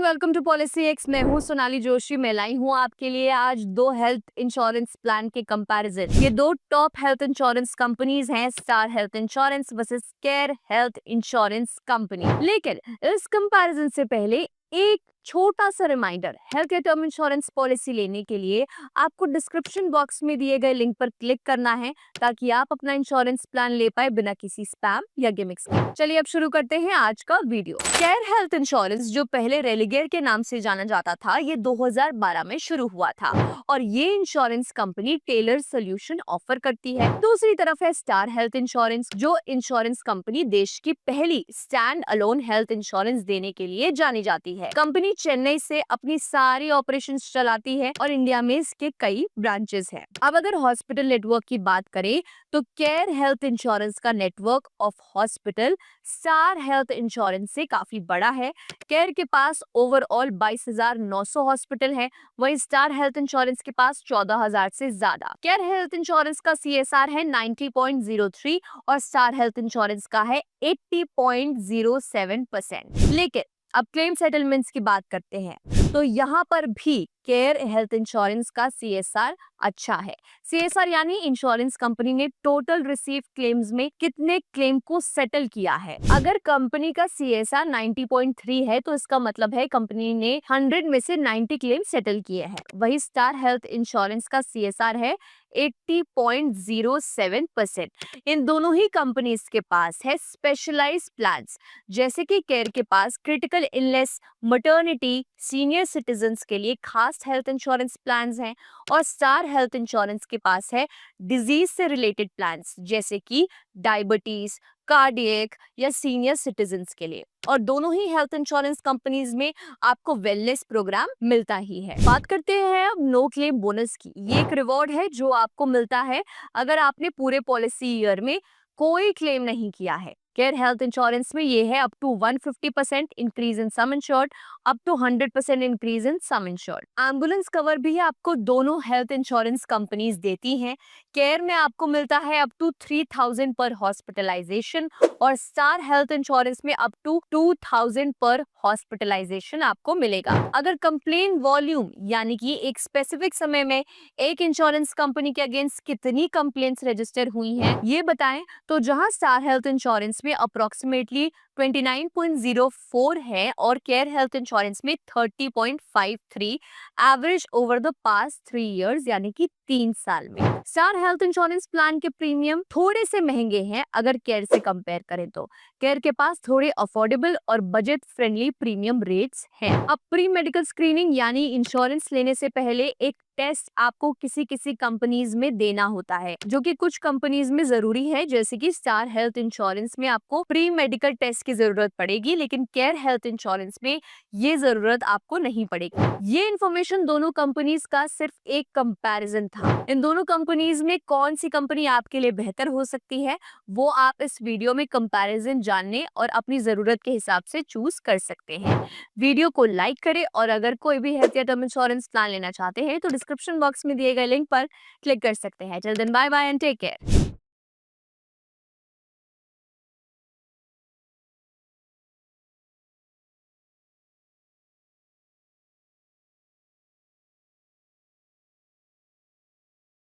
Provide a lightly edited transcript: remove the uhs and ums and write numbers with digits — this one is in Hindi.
Welcome to policy x. मैं हूँ सोनाली जोशी। मैं लाई हूँ आपके लिए आज दो हेल्थ इंश्योरेंस प्लान के कंपैरिजन। ये दो टॉप हेल्थ इंश्योरेंस कंपनीज हैं, Star Health insurance versus Care Health insurance company. लेकिन इस कंपैरिजन से पहले एक छोटा सा reminder, health care term insurance policy लेने के लिए आपको डिस्क्रिप्शन बॉक्स में दिए गए लिंक पर क्लिक करना है ताकि आप अपना इंश्योरेंस प्लान ले पाए बिना किसी स्पैम या गिमिक्स के। चलिए अब शुरू करते हैं आज का वीडियो। केयर हेल्थ इंश्योरेंस, जो पहले रेलिगेयर के नाम से जाना जाता था, ये 2012 में शुरू हुआ था और ये insurance company tailor solution offer करती है। दूसरी तरफ है स्टार हेल्थ इंश्योरेंस, जो इंश्योरेंस कंपनी देश की पहली स्टैंड अलोन हेल्थ इंश्योरेंस देने के लिए जानी जाती है। कंपनी चेन्नई से अपनी सारी ऑपरेशंस चलाती है और इंडिया में इसके कई ब्रांचेस हैं। अब अगर हॉस्पिटल नेटवर्क की बात करें तो केयर हेल्थ इंश्योरेंस का network of hospital star Health insurance से काफी बड़ा है। केयर के पास ओवरऑल 22,900 हॉस्पिटल है, वहीं स्टार हेल्थ इंश्योरेंस के पास 14,000 से ज्यादा। केयर हेल्थ इंश्योरेंस का CSR है 90.03 और स्टार हेल्थ इंश्योरेंस का है 80.07%। लेकिन अब क्लेम सेटलमेंट्स की बात करते हैं तो यहाँ पर भी केयर हेल्थ इंश्योरेंस का CSR अच्छा है। CSR यानी इंश्योरेंस कंपनी ने टोटल रिसीव क्लेम्स में कितने क्लेम को सेटल किया है। अगर कंपनी का CSR 90.3 है तो इसका मतलब है कंपनी ने 100 में से 90 क्लेम सेटल किए हैं। वही स्टार हेल्थ इंश्योरेंस का CSR है 80.07%। इन दोनों ही कंपनीज के पास है स्पेशलाइज्ड प्लान्स, जैसे कि केयर के पास critical illness, maternity, senior citizens के लिए खास हेल्थ इंश्योरेंस प्लान्स हैं और स्टार हेल्थ इंश्योरेंस के पास है डिजीज से रिलेटेड प्लान्स, जैसे कि डायबिटीज, कार्डियक या सीनियर सिटीजन्स के लिए। और दोनों ही हेल्थ इंश्योरेंस कंपनीज में आपको वेलनेस प्रोग्राम मिलता ही है। बात करते हैं अब नो क्लेम बोनस की। ये एक रिवॉर्ड है जो आपको मिलता है अगर आपने पूरे पॉलिसी ईयर में कोई क्लेम नहीं किया है। केयर हेल्थ इंश्योरेंस में ये है up to 150% increase in sum insured, up to 100% increase in sum insured. Ambulance cover भी आपको दोनों हेल्थ इंश्योरेंस कंपनीज देती हैं। केयर में आपको मिलता है अप टू 3,000 पर हॉस्पिटलाइजेशन और स्टार हेल्थ इंश्योरेंस में अप टू 2,000 पर हॉस्पिटलाइजेशन आपको मिलेगा। अगर कंप्लेन वॉल्यूम यानी कि एक स्पेसिफिक समय में एक इंश्योरेंस कंपनी के अगेंस्ट कितनी कंप्लेंट्स रजिस्टर हुई हैं ये बताएं, तो जहां स्टार हेल्थ इंश्योरेंस में अप्रोक्सीमेटली 29.04 है और केयर हेल्थ इंश्योरेंस में 30.53 average over the past 3 years यानी कि 3 साल में। स्टार हेल्थ इंश्योरेंस प्लान के प्रीमियम थोड़े से महंगे हैं अगर केयर से कंपेयर करें तो। केयर के पास थोड़े अफोर्डेबल और बजट फ्रेंडली प्रीमियम रेट्स हैं। अब प्री मेडिकल स्क्रीनिंग यानी इंश्योरेंस लेने से पहले एक टेस्ट आपको किसी किसी कंपनीज में देना होता है, जो कि कुछ कंपनीज में जरूरी है, जैसे कि स्टार हेल्थ इंश्योरेंस में आपको प्री मेडिकल टेस्ट की जरूरत पड़ेगी, लेकिन केयर हेल्थ इंश्योरेंस में ये जरूरत आपको नहीं पड़ेगी। ये इन्फॉर्मेशन दोनों कंपनीज का सिर्फ एक कंपैरिजन था। इन दोनों कंपनीज में कौन सी कंपनी आपके लिए बेहतर हो सकती है वो आप इस वीडियो में कंपैरिजन जानने और अपनी जरूरत के हिसाब से चूज कर सकते हैं। वीडियो को लाइक करें और अगर कोई भी हेल्थ या टर्म इंश्योरेंस प्लान लेना चाहते हैं तो डिस्क्रिप्शन बॉक्स में दिए गए लिंक पर क्लिक कर सकते हैं। Till then bye bye and take care.